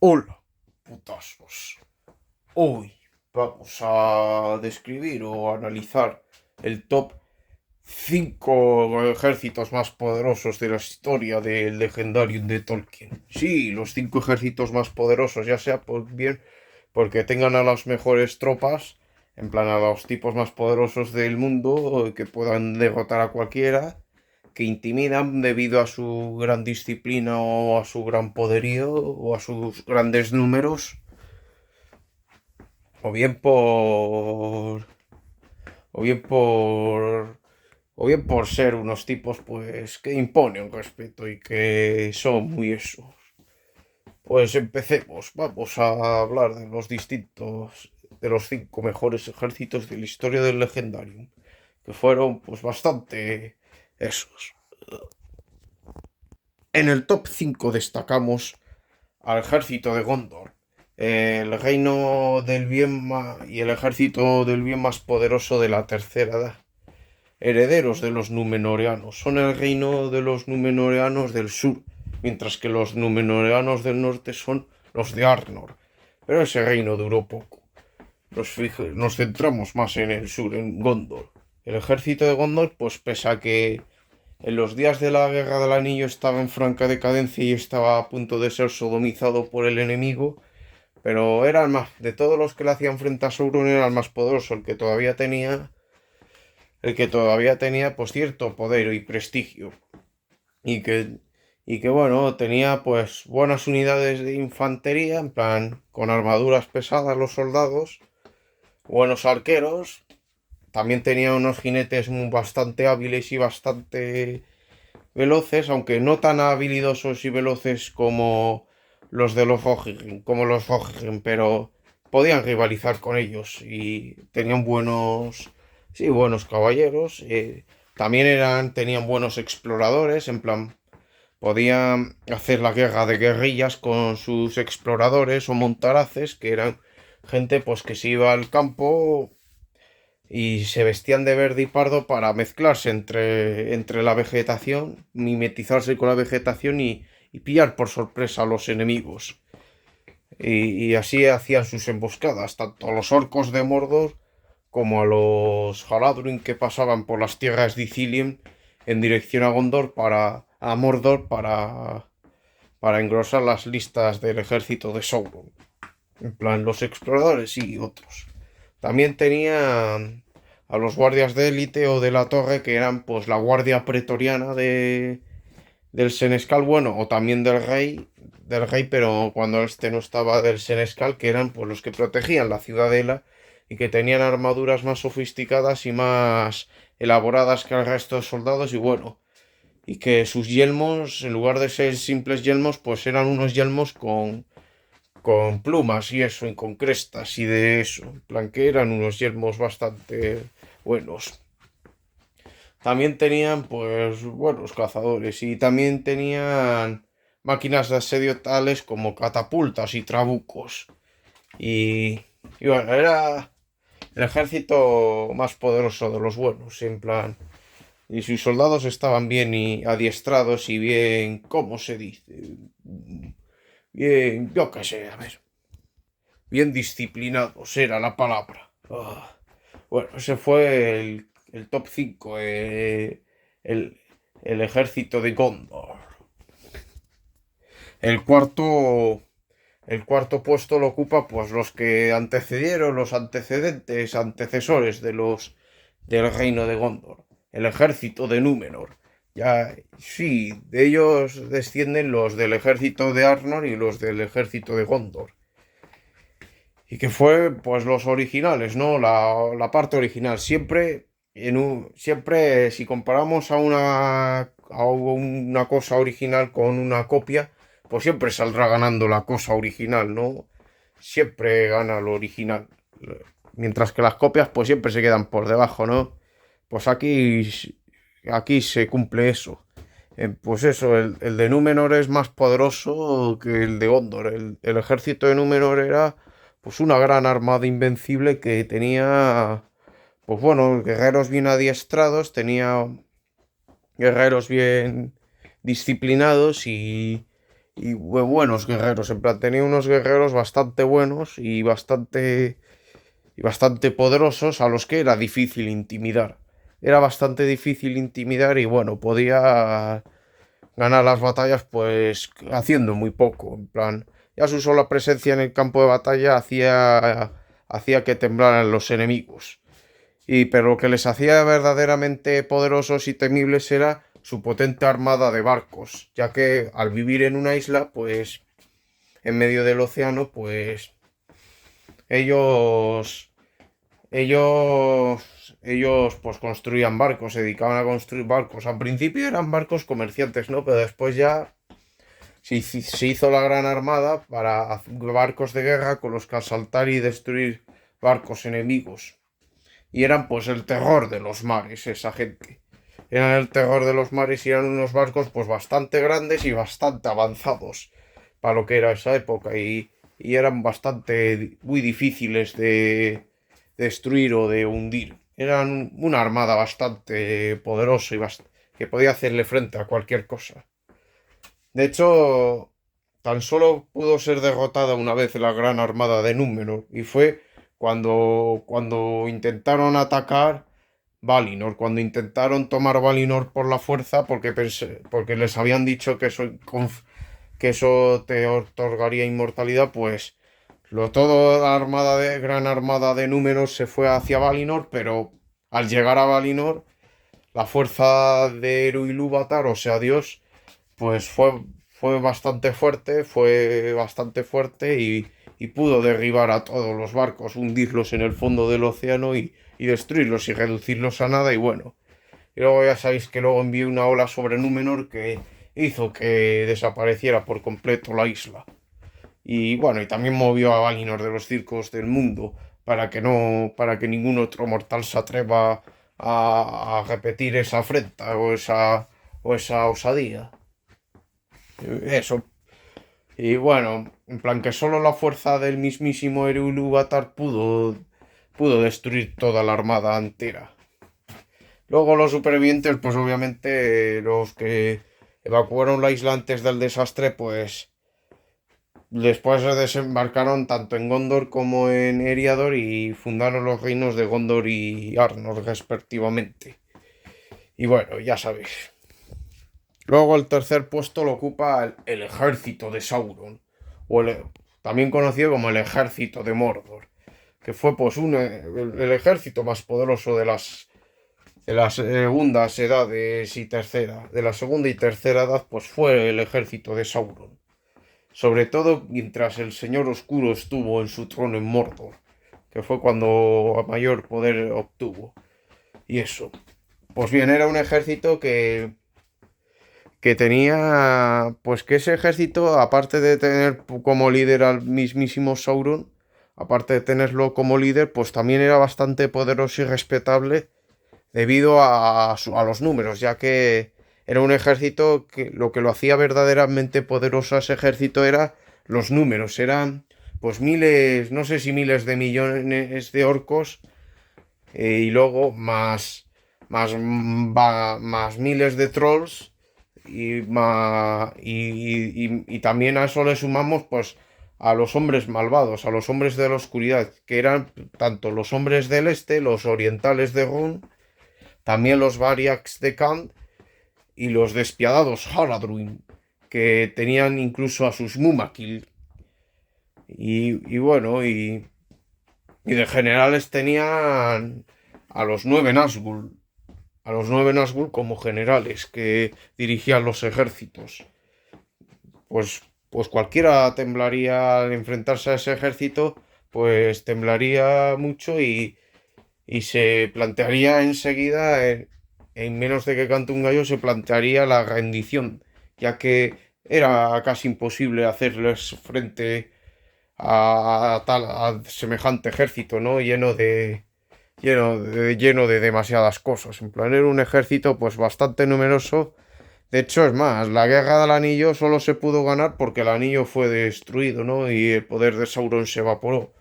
Hola, putazos. Hoy vamos a describir o analizar el top 5 ejércitos más poderosos de la historia del Legendarium de Tolkien. Sí, los 5 ejércitos más poderosos, ya sea bien porque tengan a las mejores tropas, en plan a los tipos más poderosos del mundo, que puedan derrotar a cualquiera, que intimidan debido a su gran disciplina o a su gran poderío o a sus grandes números, o bien por o bien por o bien por ser unos tipos pues que imponen respeto y que son muy esos. Pues empecemos, vamos a hablar de los 5 mejores ejércitos de la historia del Legendarium, que fueron pues bastante esos. En el top 5 destacamos al ejército de Gondor, el reino del bien y el ejército del bien más poderoso de la tercera edad, herederos de los Númenoreanos. Son el reino de los Númenoreanos del sur, mientras que los Númenoreanos del norte son los de Arnor. Pero ese reino duró poco. Nos centramos más en el sur, en Gondor. El ejército de Gondor, pues pese a que en los días de la Guerra del Anillo estaba en franca decadencia y estaba a punto de ser sodomizado por el enemigo, pero era el más, de todos los que le hacían frente a Sauron, era el más poderoso, el que todavía tenía pues cierto poder y prestigio. Y que, y que bueno, tenía pues buenas unidades de infantería, en plan, con armaduras pesadas los soldados, buenos arqueros, también tenía unos jinetes bastante hábiles y bastante veloces, aunque no tan habilidosos y veloces como los Rohirrim, pero podían rivalizar con ellos y tenían buenos caballeros. También tenían buenos exploradores, en plan, podían hacer la guerra de guerrillas con sus exploradores o montaraces, que eran gente pues que se iba al campo y se vestían de verde y pardo para mezclarse entre la vegetación, mimetizarse con la vegetación y pillar por sorpresa a los enemigos. Y así hacían sus emboscadas, tanto a los orcos de Mordor como a los Haradrim que pasaban por las tierras de Ithilien en dirección a Mordor para engrosar las listas del ejército de Sauron. En plan, los exploradores y otros. También tenían a los guardias de élite o de la torre, que eran pues la guardia pretoriana del Senescal, bueno, o también del rey, pero cuando este no estaba del Senescal, que eran pues los que protegían la ciudadela y que tenían armaduras más sofisticadas y más elaboradas que el resto de soldados y bueno, y que sus yelmos, en lugar de ser simples yelmos, pues eran unos yelmos con plumas y eso, y con crestas y de eso. En plan que eran unos yelmos bastante buenos. También tenían, pues, buenos cazadores y también tenían máquinas de asedio tales como catapultas y trabucos. Y, y bueno, era el ejército más poderoso de los buenos, en plan. Y sus soldados estaban bien y adiestrados y bien, ¿cómo se dice? Bien, yo qué sé, a ver. Bien disciplinados era la palabra. Bueno, ese fue el top 5, el, el ejército de Gondor. El cuarto, el cuarto puesto lo ocupa pues los que antecedieron, los antecesores del reino de Gondor. El ejército de Númenor. Ya, sí, de ellos descienden los del ejército de Arnor y los del ejército de Gondor. Y que fue pues los originales, ¿no? La parte original. Siempre si comparamos a una cosa original con una copia, pues siempre saldrá ganando la cosa original, ¿no? Siempre gana lo original. Mientras que las copias pues siempre se quedan por debajo, ¿no? Pues aquí se cumple eso. Pues eso, el de Númenor es más poderoso que el de Gondor. El ejército de Númenor era pues una gran armada invencible que tenía, pues bueno, guerreros bien adiestrados, tenía guerreros bien disciplinados y buenos guerreros, en plan, tenía unos guerreros bastante buenos y bastante poderosos a los que era difícil intimidar. Era bastante difícil intimidar y bueno, podía ganar las batallas pues haciendo muy poco, en plan, ya su sola presencia en el campo de batalla hacía que temblaran los enemigos. Pero lo que les hacía verdaderamente poderosos y temibles era su potente armada de barcos, ya que al vivir en una isla, pues en medio del océano, pues ellos ellos pues construían barcos, se dedicaban a construir barcos. Al principio eran barcos comerciantes, ¿no? Pero después ya se hizo la gran armada para barcos de guerra con los que asaltar y destruir barcos enemigos. Y eran pues el terror de los mares, esa gente. Eran el terror de los mares y eran unos barcos pues bastante grandes y bastante avanzados para lo que era esa época. Y eran bastante, muy difíciles de destruir o de hundir. Eran una armada bastante poderosa y que podía hacerle frente a cualquier cosa. De hecho, tan solo pudo ser derrotada una vez la gran armada de Númenor, y fue cuando intentaron atacar Valinor, cuando intentaron tomar Valinor por la fuerza, porque les habían dicho que eso te otorgaría inmortalidad, pues toda la gran armada de Númenor se fue hacia Valinor, pero al llegar a Valinor, la fuerza de Eru Ilúvatar, o sea Dios, pues fue bastante fuerte y pudo derribar a todos los barcos, hundirlos en el fondo del océano y destruirlos y reducirlos a nada y bueno. Y luego ya sabéis que luego envió una ola sobre Númenor que hizo que desapareciera por completo la isla. Y bueno, y también movió a Valinor de los circos del mundo para que ningún otro mortal se atreva a repetir esa afrenta o esa osadía. Eso. Y bueno, en plan que solo la fuerza del mismísimo Eru Ilúvatar pudo destruir toda la armada entera. Luego los supervivientes, pues obviamente los que evacuaron la isla antes del desastre, pues después se desembarcaron tanto en Gondor como en Eriador y fundaron los reinos de Gondor y Arnor respectivamente. Y bueno, ya sabéis. Luego el tercer puesto lo ocupa el ejército de Sauron, también conocido como el ejército de Mordor, que fue pues el ejército más poderoso de las segundas edades y tercera. De la segunda y tercera edad pues fue el ejército de Sauron. Sobre todo mientras el Señor Oscuro estuvo en su trono en Mordor, que fue cuando mayor poder obtuvo. Y eso. Pues bien, era un ejército que tenía, pues que ese ejército, aparte de tener como líder al mismísimo Sauron, aparte de tenerlo como líder, pues también era bastante poderoso y respetable debido a los números, ya que era un ejército que lo que lo hacía verdaderamente poderoso a ese ejército era los números, eran pues miles, no sé si miles de millones de orcos y luego más miles de trolls y también a eso le sumamos pues a los hombres malvados, a los hombres de la oscuridad, que eran tanto los hombres del este, los orientales de Gon, también los Variax de Khand y los despiadados Haradrim, que tenían incluso a sus Mumakil. Y bueno, y de generales tenían a los nueve Nazgûl como generales que dirigían los ejércitos. Pues cualquiera temblaría al enfrentarse a ese ejército, pues temblaría mucho y se plantearía enseguida, en menos de que cante un gallo, se plantearía la rendición, ya que era casi imposible hacerles frente a semejante ejército, ¿no? Lleno de demasiadas cosas. En plan, era un ejército pues bastante numeroso. De hecho, es más, la guerra del anillo solo se pudo ganar porque el anillo fue destruido, ¿no? Y el poder de Sauron se evaporó.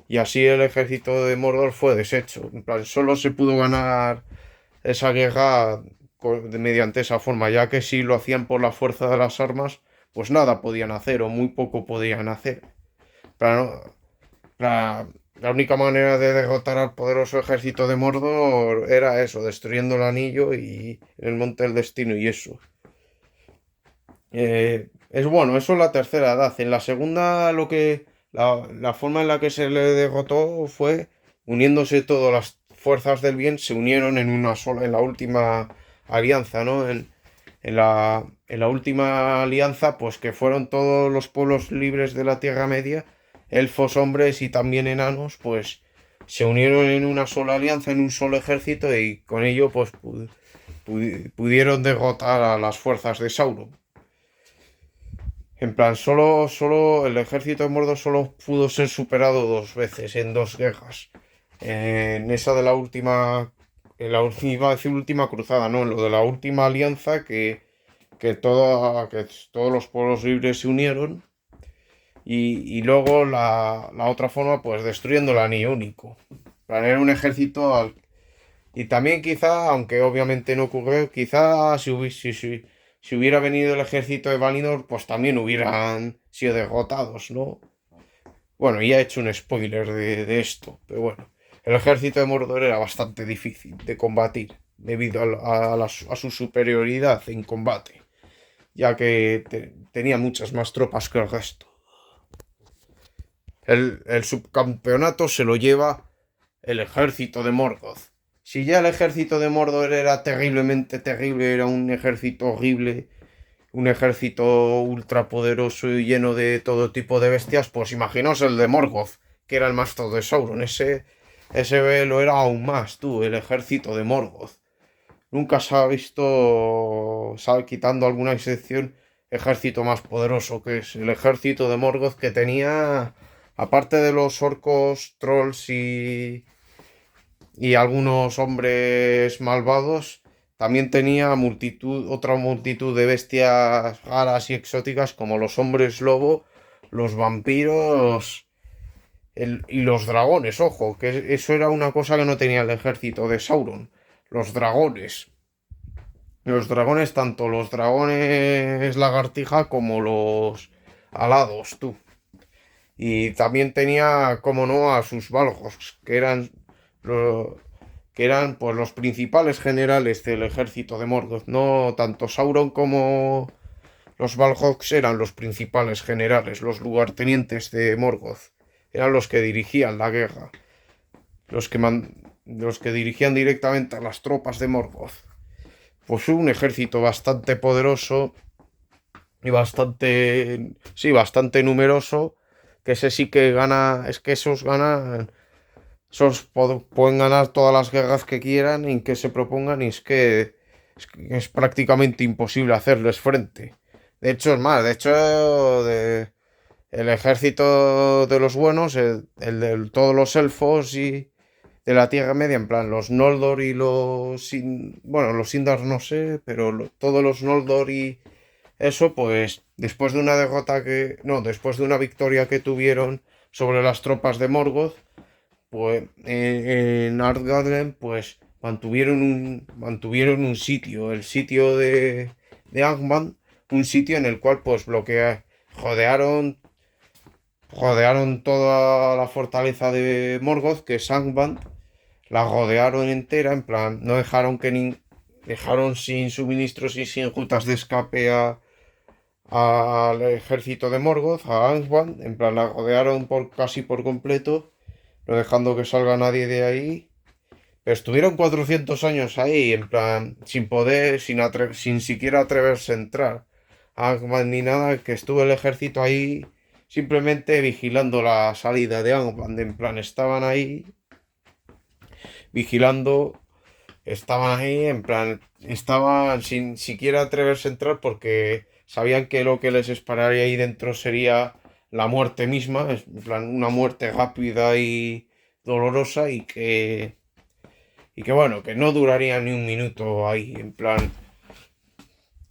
Y así el ejército de Mordor fue deshecho. En plan, solo se pudo ganar esa guerra mediante esa forma, ya que si lo hacían por la fuerza de las armas, pues nada podían hacer o muy poco podían hacer. Para no- la única manera de derrotar al poderoso ejército de Mordor era eso, destruyendo el anillo y el monte del destino y eso. Es bueno, eso es la tercera edad. En la segunda, la forma en la que se le derrotó fue uniéndose todas las fuerzas del bien, se unieron en una sola, en la última alianza, ¿no? En la última alianza, pues que fueron todos los pueblos libres de la Tierra Media, elfos, hombres y también enanos, pues se unieron en una sola alianza, en un solo ejército y con ello, pues pudieron derrotar a las fuerzas de Sauron. En plan, solo el ejército de Mordor solo pudo ser superado dos veces en dos guerras. En esa de la última, en la última, iba a decir última cruzada, no, en lo de la última alianza que todos los pueblos libres se unieron. Y luego la otra forma, pues destruyendo el anillo único. Para era un ejército y también quizá, aunque obviamente no ocurrió, quizá si hubiera venido el ejército de Valinor, pues también hubieran sido derrotados, ¿no? Bueno, ya he hecho un spoiler de esto, pero bueno. El ejército de Mordor era bastante difícil de combatir debido a su superioridad en combate, ya que tenía muchas más tropas que el resto. El subcampeonato se lo lleva el ejército de Morgoth. Si ya el ejército de Mordor era terriblemente terrible, era un ejército horrible, un ejército ultrapoderoso y lleno de todo tipo de bestias, pues imaginaos el de Morgoth, que era el maestro de Sauron. Ese lo era aún más, tú, el ejército de Morgoth. Nunca se ha visto, quitando alguna excepción, ejército más poderoso, que es el ejército de Morgoth que tenía, aparte de los orcos, trolls y algunos hombres malvados, también tenía otra multitud de bestias raras y exóticas como los hombres lobo, los vampiros y los dragones, ojo, que eso era una cosa que no tenía el ejército de Sauron, los dragones. Los dragones, tanto los dragones lagartija como los alados, tú. Y también tenía, como no, a sus Balrogs, lo- que eran pues los principales generales del ejército de Morgoth. No tanto Sauron como los Balrogs eran los principales generales, los lugartenientes de Morgoth. Eran los que dirigían la guerra, los que dirigían directamente a las tropas de Morgoth. Pues un ejército bastante poderoso y bastante numeroso, que ese sí que gana, es que esos ganan. Pueden ganar todas las guerras que quieran en que se propongan y es prácticamente imposible hacerles frente. De hecho, es más, de hecho, el ejército de los buenos, el de todos los elfos y de la Tierra Media, en plan, los Noldor y bueno, los Sindar no sé, pero todos los Noldor y eso, pues, después de una no, después de una victoria que tuvieron sobre las tropas de Morgoth, pues en Ardgalen pues mantuvieron un sitio, el sitio de Angband, un sitio en el cual pues rodearon, rodearon toda la fortaleza de Morgoth, que es Angband, la rodearon entera, en plan, no dejaron dejaron sin suministros y sin rutas de escape al ejército de Morgoth, a Angband, en plan, la rodearon casi por completo, no dejando que salga nadie de ahí. Pero estuvieron 400 años ahí, en plan, sin poder, sin siquiera atreverse a entrar a Angband ni nada, que estuvo el ejército ahí simplemente vigilando la salida de Angband, en plan, estaban ahí vigilando, estaban ahí, en plan, estaban sin siquiera atreverse a entrar porque sabían que lo que les esperaría ahí dentro sería la muerte misma, en plan, una muerte rápida y dolorosa y que bueno, que no duraría ni un minuto ahí, en plan,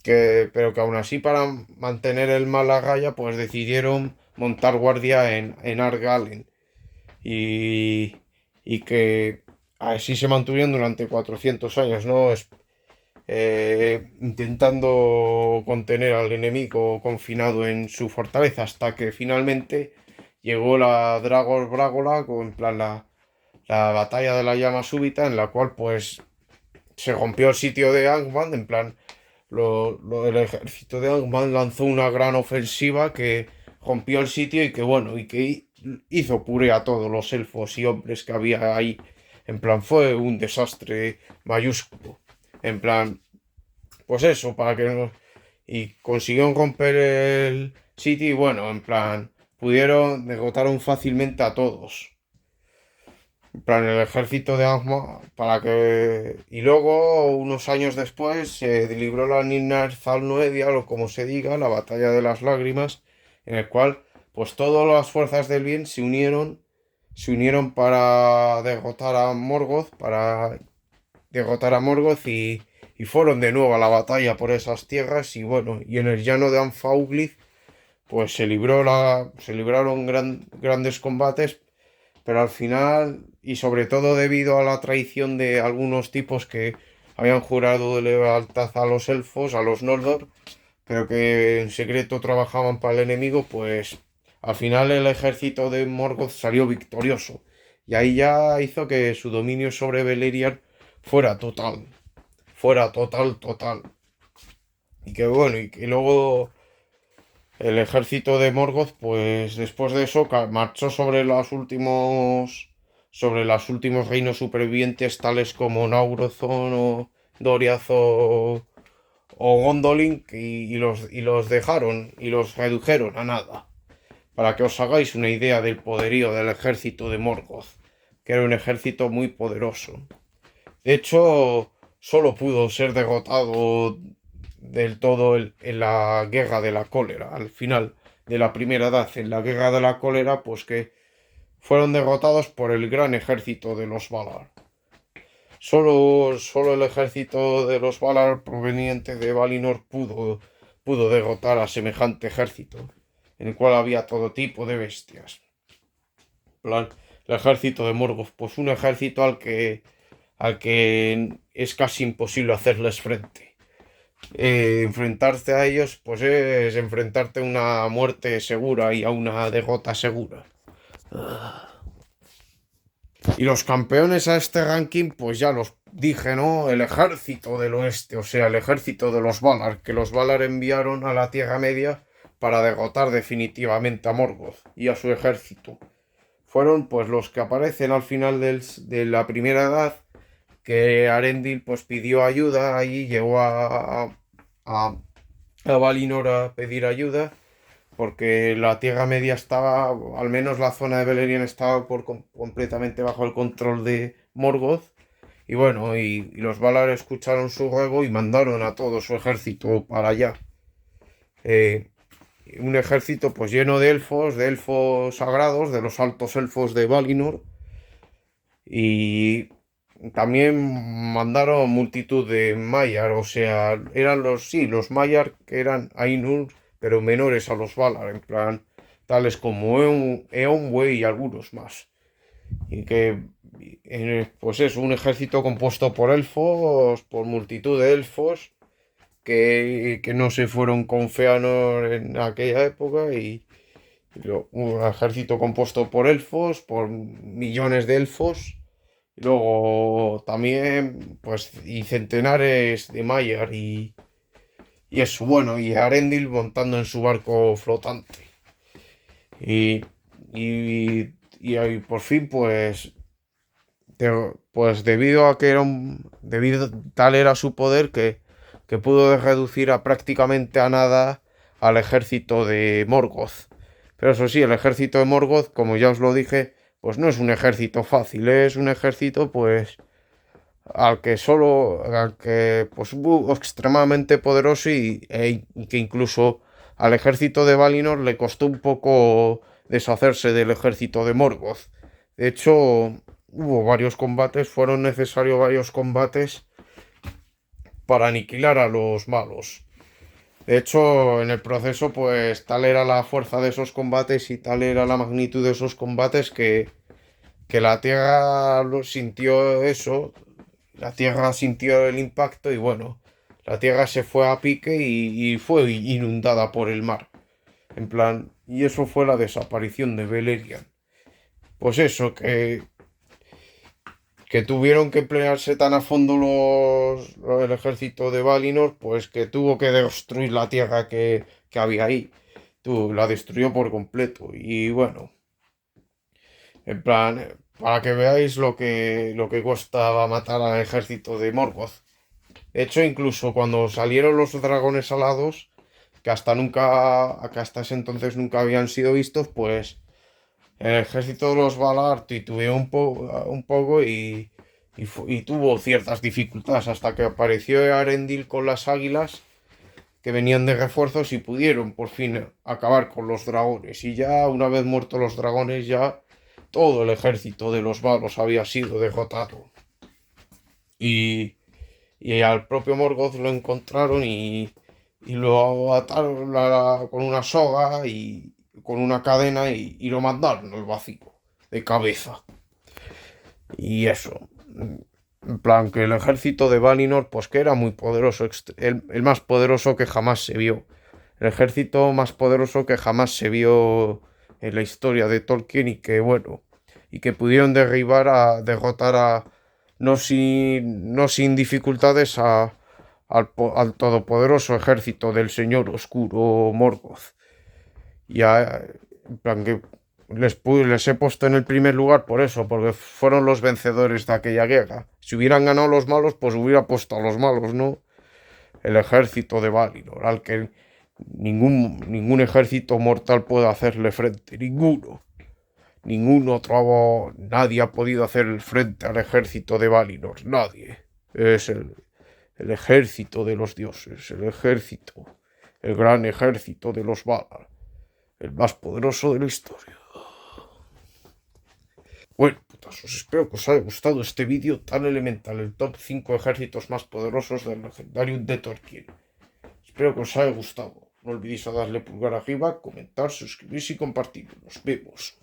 pero que aún así para mantener el mal a raya, pues decidieron montar guardia en Argalen y que así se mantuvieron durante 400 años, ¿no? intentando contener al enemigo confinado en su fortaleza hasta que finalmente llegó la Dragor Bragola, en plan la batalla de la llama súbita, en la cual pues se rompió el sitio de Angmar, en plan el ejército de Angmar lanzó una gran ofensiva que rompió el sitio y que bueno, y que hizo puré a todos los elfos y hombres que había ahí. En plan, fue un desastre mayúsculo. En plan, pues eso, para que no... Y consiguieron romper el sitio y bueno, en plan, derrotaron fácilmente a todos. En plan, el ejército de Angmar, para que... Y luego, unos años después, se libró la Nirnaer Zalnoedial, o como se diga, la batalla de las lágrimas, en el cual, pues todas las fuerzas del bien se unieron para derrotar a Morgoth y fueron de nuevo a la batalla por esas tierras y bueno, y en el llano de Anfauglith pues se libraron grandes combates, pero al final, y sobre todo debido a la traición de algunos tipos que habían jurado lealtad a los elfos, a los Noldor, pero que en secreto trabajaban para el enemigo, pues al final el ejército de Morgoth salió victorioso. Y ahí ya hizo que su dominio sobre Beleriand fuera total. Fuera total, total. Y que bueno, y que luego el ejército de Morgoth, pues después de eso marchó sobre los últimos reinos supervivientes, tales como Naurothon o Doriath o Gondolin, y los dejaron y los redujeron a nada. Para que os hagáis una idea del poderío del ejército de Morgoth, que era un ejército muy poderoso. De hecho, solo pudo ser derrotado del todo en la guerra de la cólera, al final de la primera edad, en la guerra de la cólera, pues que fueron derrotados por el gran ejército de los Valar. Solo el ejército de los Valar proveniente de Valinor pudo derrotar a semejante ejército, en el cual había todo tipo de bestias. Plan, el ejército de Morgoth, pues un ejército al que es casi imposible hacerles frente. Enfrentarte a ellos, pues es enfrentarte a una muerte segura y a una derrota segura. Y los campeones a este ranking, pues ya los dije, ¿no? El ejército del oeste, o sea, el ejército de los Valar, que los Valar enviaron a la Tierra Media para derrotar definitivamente a Morgoth y a su ejército. Fueron pues los que aparecen al final de la primera edad, que Arendil pues pidió ayuda y llegó a Valinor a pedir ayuda, porque la Tierra Media estaba, al menos la zona de Beleriand estaba completamente bajo el control de Morgoth. Y bueno, y los Valar escucharon su ruego y mandaron a todo su ejército para allá. Un ejército pues lleno de elfos sagrados, de los altos elfos de Valinor. Y también mandaron multitud de Maiar, o sea, eran los Maiar que eran Ainur, pero menores a los Valar, en plan, tales como Eonwë y algunos más. Y que, pues es un ejército compuesto por elfos, por multitud de elfos, que no se fueron con Feanor en aquella época, y un ejército compuesto por elfos, por millones de elfos. Y luego también, pues, y centenares de Maiar y eso, bueno, y Arendil montando en su barco flotante. Y, y ahí por fin, pues debido a que debido tal era su poder que pudo reducir a prácticamente a nada al ejército de Morgoth. Pero eso sí, el ejército de Morgoth, como ya os lo dije, pues no es un ejército fácil, es un ejército pues al que pues extremadamente poderoso y que incluso al ejército de Valinor le costó un poco deshacerse del ejército de Morgoth. De hecho, fueron necesarios varios combates para aniquilar a los malos. De hecho, en el proceso, pues tal era la fuerza de esos combates y tal era la magnitud de esos combates que la Tierra sintió eso, la Tierra sintió el impacto y bueno, la tierra se fue a pique y fue inundada por el mar. En plan, y eso fue la desaparición de Beleriand. Pues eso, que tuvieron que emplearse tan a fondo el ejército de Valinor, pues que tuvo que destruir la tierra que había ahí. La destruyó por completo. Y bueno, en plan, para que veáis lo que costaba matar al ejército de Morgoth. De hecho, incluso cuando salieron los dragones alados, que hasta ese entonces nunca habían sido vistos, pues el ejército de los Valar titubeó un poco y tuvo ciertas dificultades hasta que apareció Arendil con las águilas que venían de refuerzos y pudieron por fin acabar con los dragones. Y ya una vez muertos los dragones, ya todo el ejército de los Valos había sido derrotado. Y, y al propio Morgoth lo encontraron y lo ataron con una soga y con una cadena y lo mandaron al vacío de cabeza. Y eso. En plan, que el ejército de Valinor, pues que era muy poderoso, el más poderoso que jamás se vio. El ejército más poderoso que jamás se vio en la historia de Tolkien y que, bueno, y que pudieron derrotar no sin dificultades al todopoderoso ejército del señor oscuro Morgoth. En plan que les he puesto en el primer lugar por eso, porque fueron los vencedores de aquella guerra. Si hubieran ganado los malos, pues hubiera puesto a los malos, ¿no? El ejército de Valinor, al que ningún ejército mortal puede hacerle frente, ninguno. Nadie ha podido hacer frente al ejército de Valinor, nadie. Es el ejército de los dioses, el gran ejército de los Valar, el más poderoso de la historia. Bueno, putazos, espero que os haya gustado este vídeo tan elemental, el top 5 ejércitos más poderosos del legendario de Tolkien. Espero que os haya gustado. No olvidéis darle pulgar arriba, comentar, suscribirse y compartir. Nos vemos.